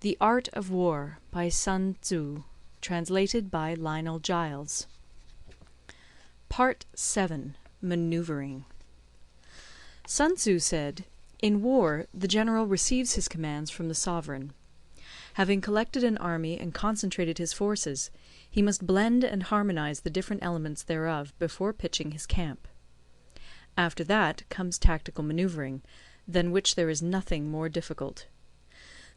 The Art of War by Sun Tzu, translated by Lionel Giles. Part 7. Maneuvering. Sun Tzu said, "In war, the general receives his commands from the sovereign. Having collected an army and concentrated his forces, he must blend and harmonize the different elements thereof before pitching his camp. After that comes tactical maneuvering, than which there is nothing more difficult.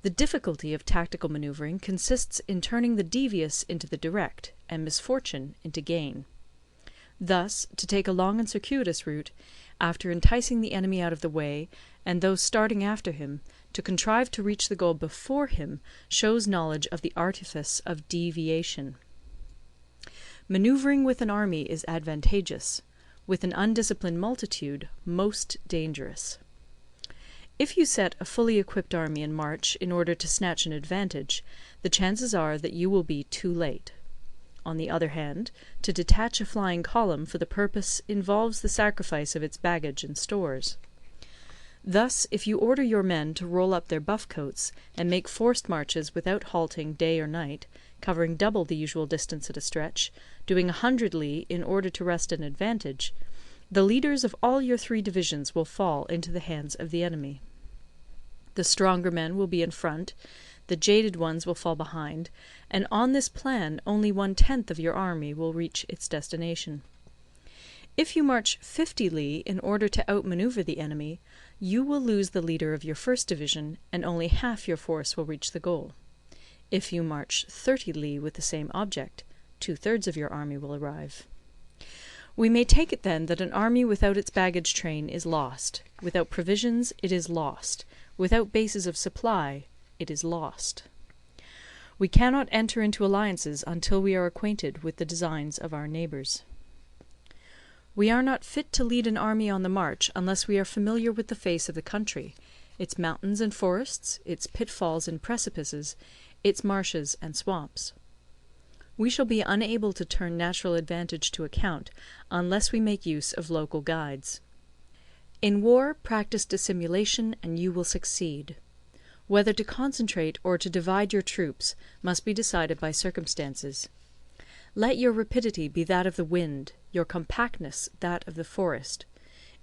The difficulty of tactical maneuvering consists in turning the devious into the direct, and misfortune into gain. Thus, to take a long and circuitous route, after enticing the enemy out of the way, and those starting after him, to contrive to reach the goal before him, shows knowledge of the artifice of deviation. Maneuvering with an army is advantageous; with an undisciplined multitude, most dangerous. If you set a fully equipped army in march in order to snatch an advantage, the chances are that you will be too late. On the other hand, to detach a flying column for the purpose involves the sacrifice of its baggage and stores. Thus, if you order your men to roll up their buff coats, and make forced marches without halting day or night, covering double the usual distance at a stretch, doing 100 li in order to wrest an advantage, the leaders of all your 3 divisions will fall into the hands of the enemy. The stronger men will be in front, the jaded ones will fall behind, and on this plan only 1/10 of your army will reach its destination. If you march 50 li in order to outmanoeuvre the enemy, you will lose the leader of your first division, and only half your force will reach the goal. If you march 30 li with the same object, 2/3 of your army will arrive. We may take it then that an army without its baggage train is lost; without provisions, it is lost; without bases of supply, it is lost. We cannot enter into alliances until we are acquainted with the designs of our neighbours. We are not fit to lead an army on the march unless we are familiar with the face of the country, its mountains and forests, its pitfalls and precipices, its marshes and swamps. We shall be unable to turn natural advantage to account unless we make use of local guides. In war, practice dissimulation and you will succeed. Whether to concentrate or to divide your troops must be decided by circumstances. Let your rapidity be that of the wind, your compactness that of the forest.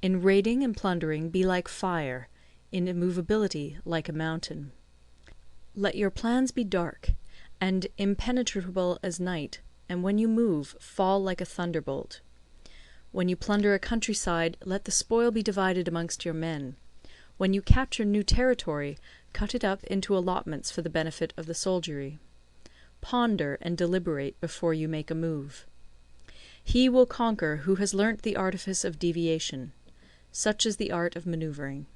In raiding and plundering be like fire, in immovability like a mountain. Let your plans be dark, and impenetrable as night, and when you move, fall like a thunderbolt. When you plunder a countryside, let the spoil be divided amongst your men. When you capture new territory, cut it up into allotments for the benefit of the soldiery. Ponder and deliberate before you make a move. He will conquer who has learnt the artifice of deviation. Such is the art of manoeuvring.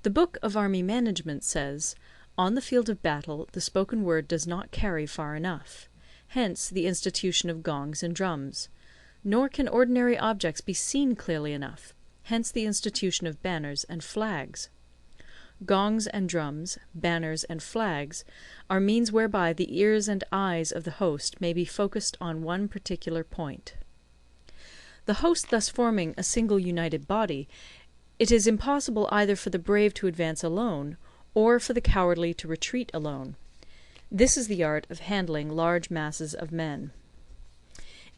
The Book of Army Management says, "On the field of battle the spoken word does not carry far enough; hence the institution of gongs and drums. Nor can ordinary objects be seen clearly enough; hence the institution of banners and flags. Gongs and drums, banners and flags, are means whereby the ears and eyes of the host may be focused on one particular point." The host thus forming a single united body, it is impossible either for the brave to advance alone, or for the cowardly to retreat alone. This is the art of handling large masses of men.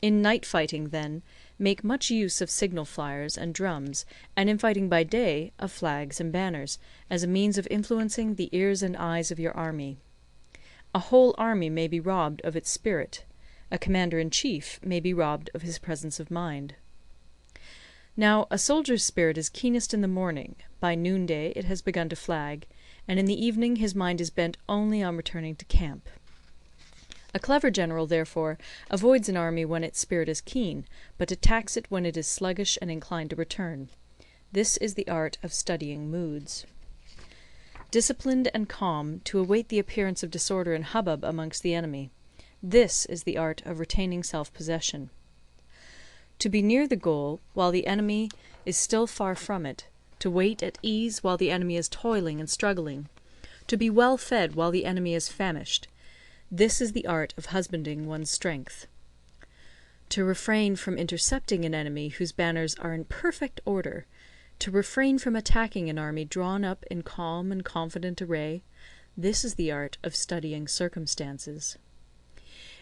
In night fighting, then, make much use of signal flyers and drums, and in fighting by day, of flags and banners, as a means of influencing the ears and eyes of your army. A whole army may be robbed of its spirit; a commander-in-chief may be robbed of his presence of mind. Now, a soldier's spirit is keenest in the morning; by noonday it has begun to flag, and in the evening his mind is bent only on returning to camp. A clever general, therefore, avoids an army when its spirit is keen, but attacks it when it is sluggish and inclined to return. This is the art of studying moods. Disciplined and calm, to await the appearance of disorder and hubbub amongst the enemy. This is the art of retaining self-possession. To be near the goal while the enemy is still far from it, to wait at ease while the enemy is toiling and struggling, to be well fed while the enemy is famished. This is the art of husbanding one's strength. To refrain from intercepting an enemy whose banners are in perfect order, to refrain from attacking an army drawn up in calm and confident array, This is the art of studying circumstances.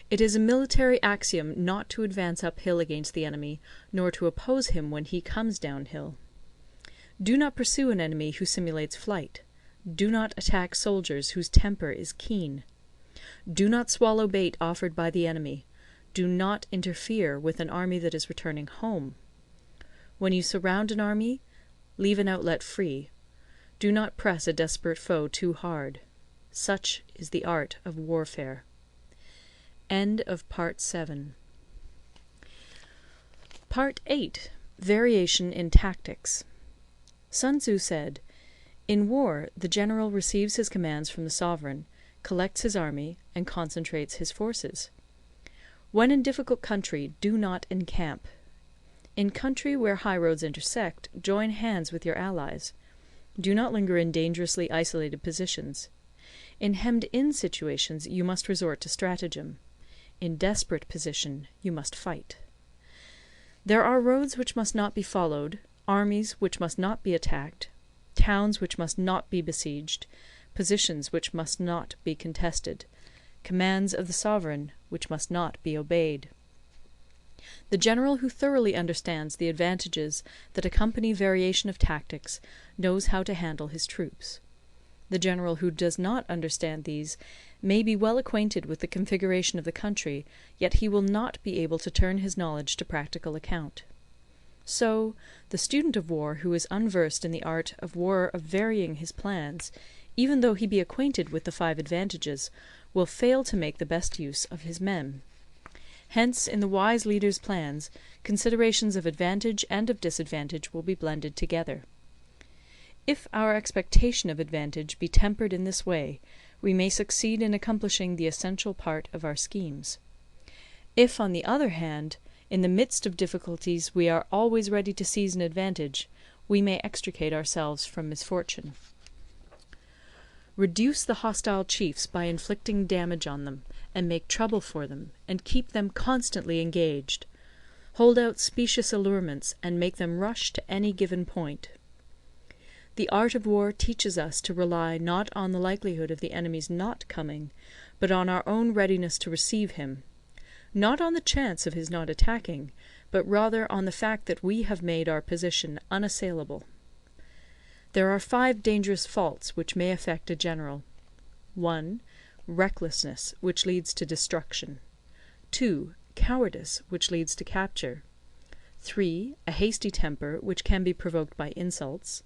It is a military axiom not to advance uphill against the enemy, nor to oppose him when he comes downhill. Do not pursue an enemy who simulates flight. Do not attack soldiers whose temper is keen. Do not swallow bait offered by the enemy. Do not interfere with an army that is returning home. When you surround an army, leave an outlet free. Do not press a desperate foe too hard. Such is the art of warfare. End of Part 7. Part 8. Variation in Tactics. Sun Tzu said, "In war, the general receives his commands from the sovereign, collects his army, and concentrates his forces. When in difficult country, do not encamp. In country where highroads intersect, join hands with your allies. Do not linger in dangerously isolated positions. In hemmed-in situations, you must resort to stratagem. In desperate position, you must fight. There are roads which must not be followed, armies which must not be attacked, towns which must not be besieged, positions which must not be contested, commands of the sovereign which must not be obeyed." The general who thoroughly understands the advantages that accompany variation of tactics knows how to handle his troops. The general who does not understand these may be well acquainted with the configuration of the country, yet he will not be able to turn his knowledge to practical account. So, the student of war who is unversed in the art of war of varying his plans, even though he be acquainted with the 5 advantages, will fail to make the best use of his men. Hence, in the wise leader's plans, considerations of advantage and of disadvantage will be blended together. If our expectation of advantage be tempered in this way, we may succeed in accomplishing the essential part of our schemes. If, on the other hand, in the midst of difficulties we are always ready to seize an advantage, we may extricate ourselves from misfortune. Reduce the hostile chiefs by inflicting damage on them, and make trouble for them, and keep them constantly engaged. Hold out specious allurements, and make them rush to any given point. The art of war teaches us to rely not on the likelihood of the enemy's not coming, but on our own readiness to receive him; not on the chance of his not attacking, but rather on the fact that we have made our position unassailable. There are 5 dangerous faults which may affect a general. 1. Recklessness, which leads to destruction. 2. Cowardice, which leads to capture. 3. A hasty temper, which can be provoked by insults.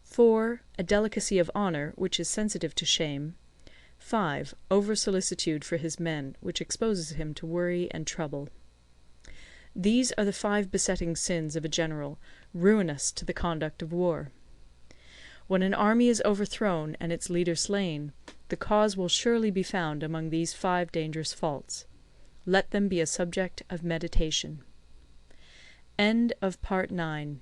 4. A delicacy of honour, which is sensitive to shame. 5. Over-solicitude for his men, which exposes him to worry and trouble. These are the 5 besetting sins of a general, ruinous to the conduct of war. When an army is overthrown and its leader slain, the cause will surely be found among these 5 dangerous faults. Let them be a subject of meditation. End of Part 9.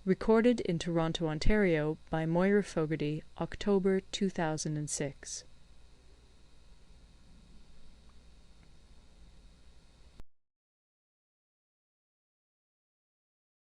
Recorded in Toronto, Ontario by Moira Fogarty, October 2006.